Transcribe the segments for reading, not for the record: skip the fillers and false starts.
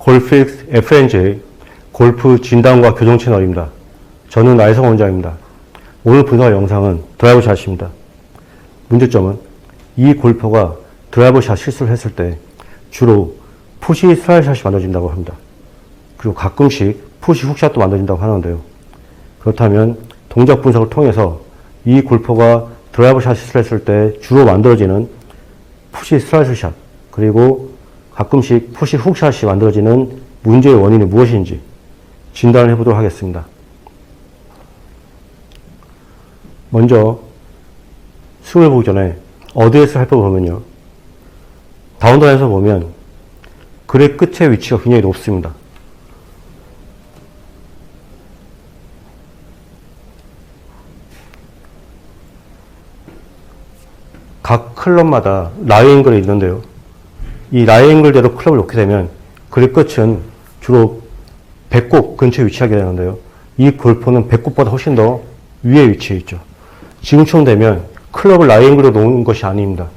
골프익스 FNJ 골프 진단과 교정 채널입니다. 저는 나혜성 원장입니다. 오늘 분석할 영상은 드라이버 샷입니다. 문제점은 이 골퍼가 드라이버 샷 실수를 했을 때 주로 푸시 슬라이드 샷이 만들어진다고 합니다. 그리고 가끔씩 푸시 훅샷도 만들어진다고 하는데요. 그렇다면 동작 분석을 통해서 이 골퍼가 드라이버 샷 실수를 했을 때 주로 만들어지는 푸시 슬라이드 샷 그리고 가끔씩 푸시 훅샷이 만들어지는 문제의 원인이 무엇인지 진단을 해보도록 하겠습니다. 먼저 스윙을 보기 전에 어드레스를 살펴보면요. 다운라인에서 보면 그립 끝의 위치가 굉장히 높습니다. 각 클럽마다 라이앵글이 있는데요. 이 라이앵글대로 클럽을 놓게 되면 그립 끝은 주로 배꼽 근처에 위치하게 되는데요. 이 골퍼는 배꼽보다 훨씬 더 위에 위치해 있죠. 지금처럼 되면 클럽을 라이앵글로 놓는 것이 아닙니다.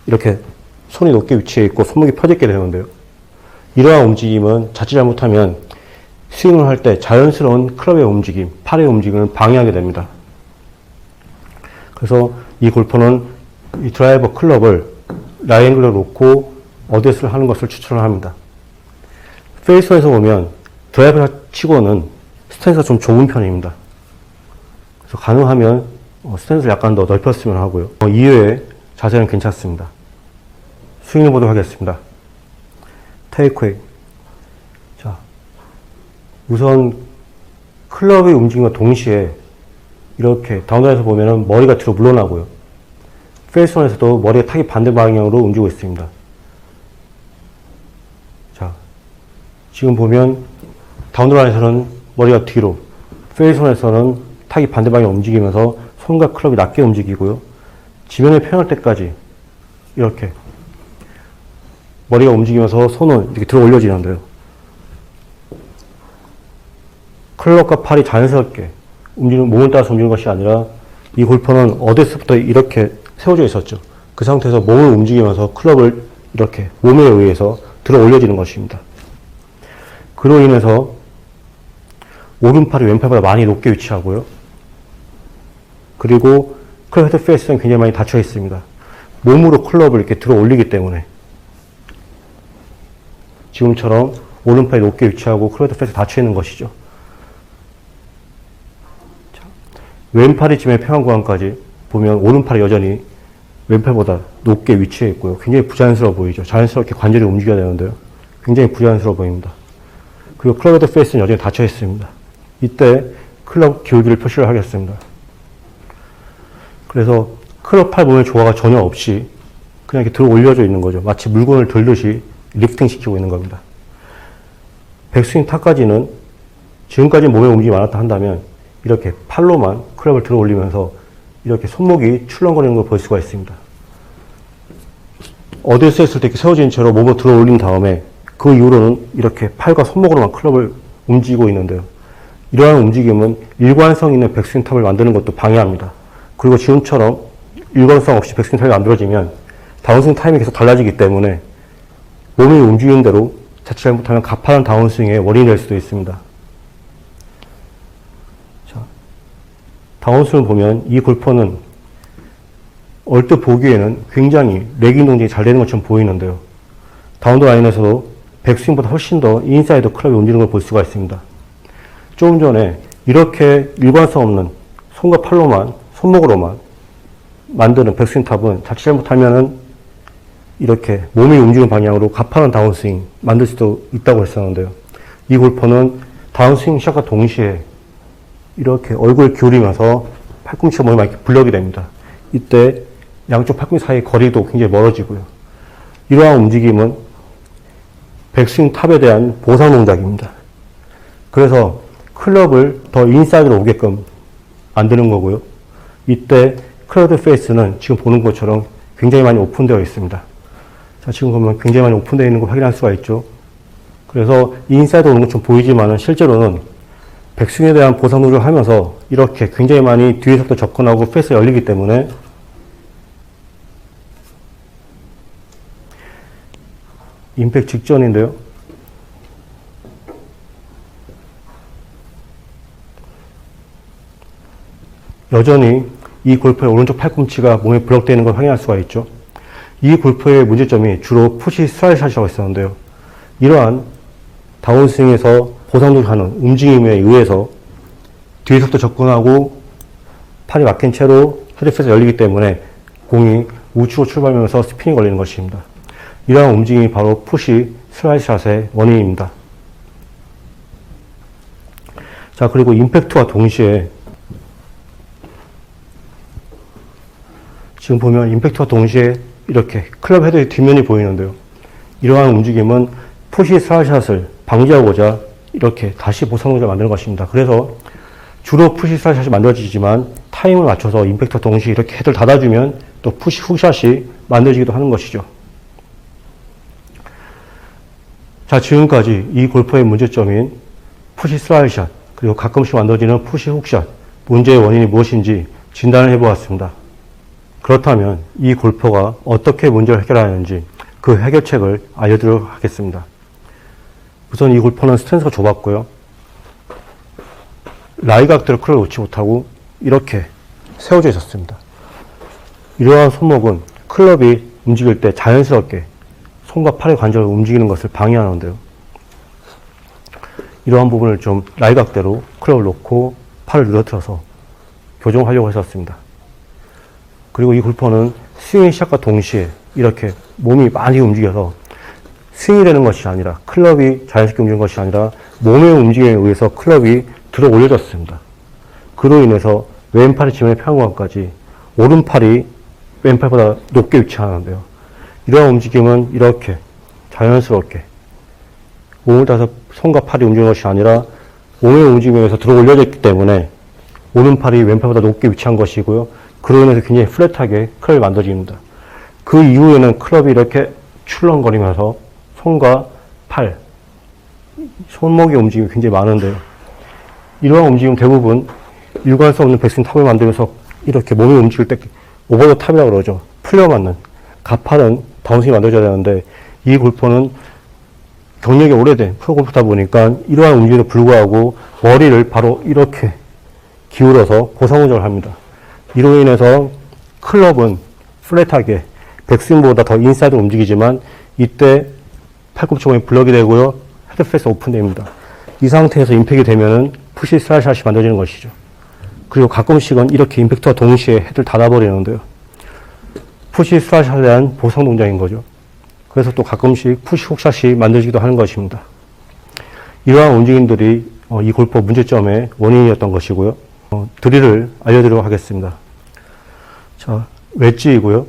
이렇게 손이 높게 위치해 있고 손목이 펴져 있게 되는데요. 이러한 움직임은 자칫 잘못하면 스윙을 할 때 자연스러운 클럽의 움직임, 팔의 움직임을 방해하게 됩니다. 그래서 이 골퍼는 이 드라이버 클럽을 라이앵글로 놓고 어드레스를 하는 것을 추천을 합니다. 페이스에서 보면 드라이버 치고는 스탠스가 좀 좁은 편입니다. 그래서 가능하면 스탠스를 약간 더 넓혔으면 하고요. 이외에 자세는 괜찮습니다. 스윙을 보도록 하겠습니다. 테이크웨이. 자, 우선 클럽의 움직임과 동시에 이렇게 다운다운에서 보면은 머리가 뒤로 물러나고요. 페이스원에서도 머리가 타기 반대 방향으로 움직이고 있습니다. 자, 지금 보면 다운드라인에서는 머리가 뒤로, 페이스원에서는 타기 반대 방향으로 움직이면서 손과 클럽이 낮게 움직이고요. 지면에 표현할 때까지 이렇게 머리가 움직이면서 손은 이렇게 들어 올려지는데요. 클럽과 팔이 자연스럽게 움직이는, 몸을 따라서 움직이는 것이 아니라 이 골퍼는 어드레스부터 이렇게 세워져 있었죠. 그 상태에서 몸을 움직이면서 클럽을 이렇게 몸에 의해서 들어 올려지는 것입니다. 그로 인해서 오른팔이 왼팔보다 많이 높게 위치하고요. 그리고 클럽 헤드 페이스는 굉장히 많이 닫혀 있습니다. 몸으로 클럽을 이렇게 들어 올리기 때문에 지금처럼 오른팔이 높게 위치하고 클럽 헤드 페이스가 닫혀 있는 것이죠. 자, 왼팔이 지면 평행 구간까지 보면 오른팔이 여전히 왼팔보다 높게 위치해 있고요. 굉장히 부자연스러워 보이죠. 자연스럽게 관절이 움직여야 되는데요. 굉장히 부자연스러워 보입니다. 그리고 클럽 헤드 페이스는 여전히 닫혀 있습니다. 이때 클럽 기울기를 표시를 하겠습니다. 그래서 클럽 팔 몸의 조화가 전혀 없이 그냥 이렇게 들어 올려져 있는 거죠. 마치 물건을 들듯이 리프팅 시키고 있는 겁니다. 백스윙 타까지는 지금까지 몸의 움직임이 많았다 한다면 이렇게 팔로만 클럽을 들어 올리면서 이렇게 손목이 출렁거리는 걸 볼 수가 있습니다. 어드레스 했을 때 이렇게 세워진 채로 몸을 들어 올린 다음에 그 이후로는 이렇게 팔과 손목으로만 클럽을 움직이고 있는데요. 이러한 움직임은 일관성 있는 백스윙 탑을 만드는 것도 방해합니다. 그리고 지금처럼 일관성 없이 백스윙 탑이 만들어지면 다운스윙 타임이 계속 달라지기 때문에 몸이 움직이는 대로 자칫 잘못하면 가파른 다운스윙의 원인이 될 수도 있습니다. 자, 다운스윙을 보면 이 골퍼는 얼뜻 보기에는 굉장히 레깅 동작이 잘 되는 것처럼 보이는데요. 다운드 라인에서도 백스윙보다 훨씬 더 인사이드 클럽이 움직이는 걸 볼 수가 있습니다. 조금 전에 이렇게 일관성 없는 손과 팔로만, 손목으로만 만드는 백스윙 탑은 자칫 잘못하면은 이렇게 몸이 움직이는 방향으로 가파른 다운스윙 만들 수도 있다고 했었는데요. 이 골퍼는 다운스윙 시작과 동시에 이렇게 얼굴을 기울이면서 팔꿈치가 몸에 많이 불려게 됩니다. 이때 양쪽 팔꿈치 사이의 거리도 굉장히 멀어지고요. 이러한 움직임은 백스윙 탑에 대한 보상 동작입니다. 그래서 클럽을 더 인사이드로 오게끔 만드는 거고요. 이때 클럽 페이스는 지금 보는 것처럼 굉장히 많이 오픈되어 있습니다. 자, 지금 보면 굉장히 많이 오픈되어 있는 걸 확인할 수가 있죠. 그래서 인사이드 오는 것처럼 보이지만은 실제로는 백스윙에 대한 보상 동작을 하면서 이렇게 굉장히 많이 뒤에서부터 접근하고 페이스가 열리기 때문에 임팩트 직전인데요. 여전히 이 골프의 오른쪽 팔꿈치가 몸에 블럭되어 있는 걸 확인할 수가 있죠. 이 골프의 문제점이 주로 푸시 슬라이스샷이라고 했었는데요. 이러한 다운스윙에서 보상동작하는 움직임에 의해서 뒤에서부터 접근하고 팔이 막힌 채로 헤드셋이 열리기 때문에 공이 우측으로 출발하면서 스핀이 걸리는 것입니다. 이러한 움직임이 바로 푸시 슬라이스샷의 원인입니다. 자, 그리고 임팩트와 동시에 지금 보면 임팩트와 동시에 이렇게 클럽 헤드의 뒷면이 보이는데요. 이러한 움직임은 푸시 슬라이스샷을 방지하고자 이렇게 다시 보상동작을 만드는 것입니다. 그래서 주로 푸시 슬라이스샷이 만들어지지만 타임을 맞춰서 임팩트와 동시에 이렇게 헤드를 닫아주면 또 푸시 훅샷이 만들어지기도 하는 것이죠. 자, 지금까지 이 골퍼의 문제점인 푸시 슬라이스샷 그리고 가끔씩 만들어지는 푸시 훅샷 문제의 원인이 무엇인지 진단을 해보았습니다. 그렇다면 이 골퍼가 어떻게 문제를 해결하는지 그 해결책을 알려드리도록 하겠습니다. 우선 이 골퍼는 스탠스가 좁았고요. 라이각대로 클럽을 놓지 못하고 이렇게 세워져 있었습니다. 이러한 손목은 클럽이 움직일 때 자연스럽게 손과 팔의 관절을 움직이는 것을 방해하는데요. 이러한 부분을 좀 라이각대로 클럽을 놓고 팔을 늘어뜨려서 교정하려고 했었습니다. 그리고 이 골퍼는 스윙의 시작과 동시에 이렇게 몸이 많이 움직여서 스윙이 되는 것이 아니라 클럽이 자연스럽게 움직이는 것이 아니라 몸의 움직임에 의해서 클럽이 들어 올려졌습니다. 그로 인해서 왼팔이 지면에 펴는 것까지 오른팔이 왼팔보다 높게 위치하는데요. 이러한 움직임은 이렇게 자연스럽게 몸을 따서 손과 팔이 움직이는 것이 아니라 몸의 움직임에 의해서 들어 올려져 있기 때문에 오른팔이 왼팔보다 높게 위치한 것이고요. 그로 인해서 굉장히 플랫하게 클럽이 만들어집니다. 그 이후에는 클럽이 이렇게 출렁거리면서 손과 팔, 손목의 움직임이 굉장히 많은데요. 이러한 움직임 대부분 일관할 수 없는 백스윙 탑을 만들면서 이렇게 몸이 움직일 때 오버더 탑이라고 그러죠. 풀려맞는 가파른 다운스윙이 만들어져야 되는데 이 골퍼는 경력이 오래된 프로골프다 보니까 이러한 움직임에도 불구하고 머리를 바로 이렇게 기울여서 보상운전을 합니다. 이로 인해서 클럽은 플랫하게 백스윙보다 더 인사이드로 움직이지만 이때 팔꿈치 몸이 블럭이 되고요. 헤드페이스 오픈됩니다. 이 상태에서 임팩이 되면은 푸시 슬라이스샷이 만들어지는 것이죠. 그리고 가끔씩은 이렇게 임팩트와 동시에 헤드를 닫아버리는데요. 푸시 슬라이스샷에 대한 보상 동작인 거죠. 그래서 또 가끔씩 푸시 훅샷이 만들어지기도 하는 것입니다. 이러한 움직임들이 이 골퍼 문제점의 원인이었던 것이고요. 드릴을 알려드리도록 하겠습니다. 자, 웨지이고요.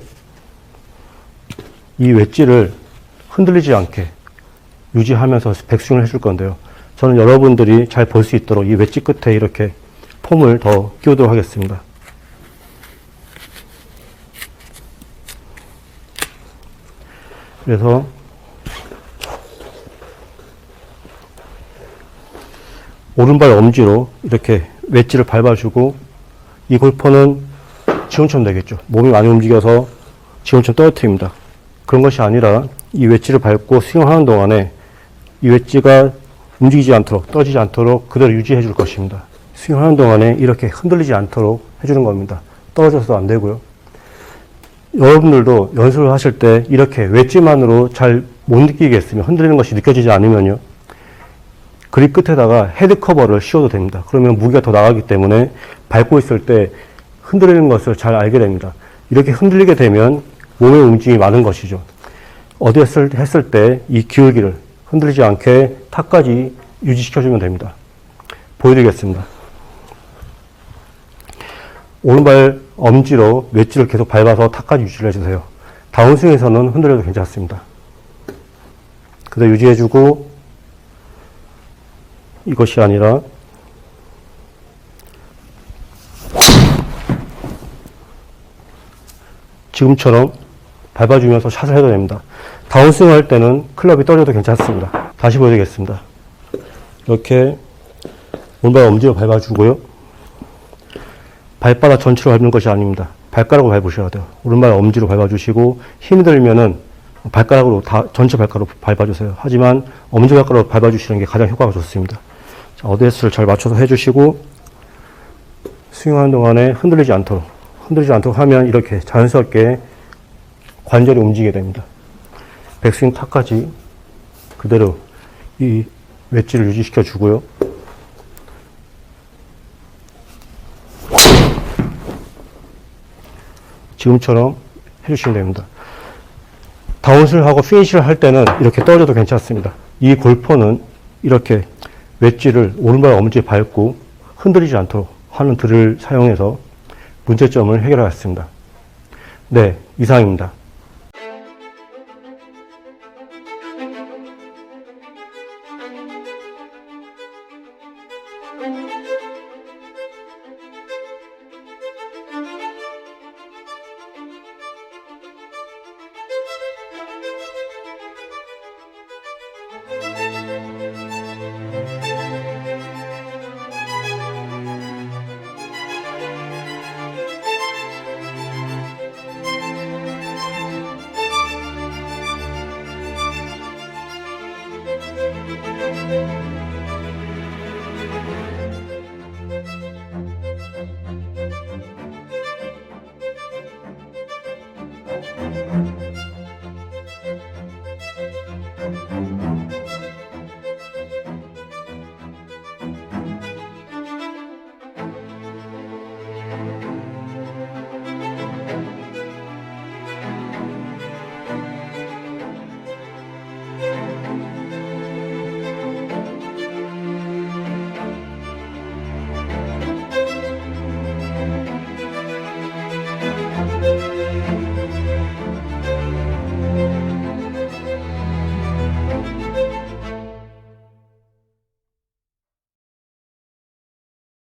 이 웨지를 흔들리지 않게 유지하면서 백스윙을 해줄 건데요. 저는 여러분들이 잘 볼 수 있도록 이 웨지 끝에 이렇게 폼을 더 끼우도록 하겠습니다. 그래서 오른발 엄지로 이렇게 웨지를 밟아주고 이 골퍼는 지금처럼 되겠죠. 몸이 많이 움직여서 지금처럼 떨어뜨립니다. 그런 것이 아니라 이 웨지를 밟고 스윙하는 동안에 이 웨지가 움직이지 않도록 떨어지지 않도록 그대로 유지해 줄 것입니다. 스윙하는 동안에 이렇게 흔들리지 않도록 해주는 겁니다. 떨어져서도 안 되고요. 여러분들도 연습을 하실 때 이렇게 웨지만으로 잘 못 느끼겠으면 흔들리는 것이 느껴지지 않으면요. 그립 끝에다가 헤드 커버를 씌워도 됩니다. 그러면 무게가 더 나가기 때문에 밟고 있을 때 흔들리는 것을 잘 알게 됩니다. 이렇게 흔들리게 되면 몸의 움직임이 많은 것이죠. 어디 했을 때 이 기울기를 흔들리지 않게 탑까지 유지시켜주면 됩니다. 보여드리겠습니다. 오른발 엄지로 웨지를 계속 밟아서 탑까지 유지를 해주세요. 다운스윙에서는 흔들려도 괜찮습니다. 그대로 유지해주고 이것이 아니라 지금처럼 밟아주면서 샷을 해도 됩니다. 다운스윙 할 때는 클럽이 떨어져도 괜찮습니다. 다시 보여드리겠습니다. 이렇게 오른발 엄지로 밟아주고요. 발바닥 전체로 밟는 것이 아닙니다. 발가락으로 밟으셔야 돼요. 오른발 엄지로 밟아주시고 힘이 들면은 발가락으로 전체 발가락으로 밟아주세요. 하지만 엄지발가락으로 밟아주시는 게 가장 효과가 좋습니다. 자, 어드레스를 잘 맞춰서 해주시고 스윙하는 동안에 흔들리지 않도록 하면 이렇게 자연스럽게 관절이 움직이게 됩니다. 백스윙 탑까지 그대로 이 웨지를 유지시켜 주고요. 지금처럼 해주시면 됩니다. 다운스를 하고 피니시를 할 때는 이렇게 떨어져도 괜찮습니다. 이 골퍼는 이렇게 웨지를 오른발 엄지에 밟고 흔들리지 않도록 하는 드릴을 사용해서 문제점을 해결하였습니다. 네, 이상입니다.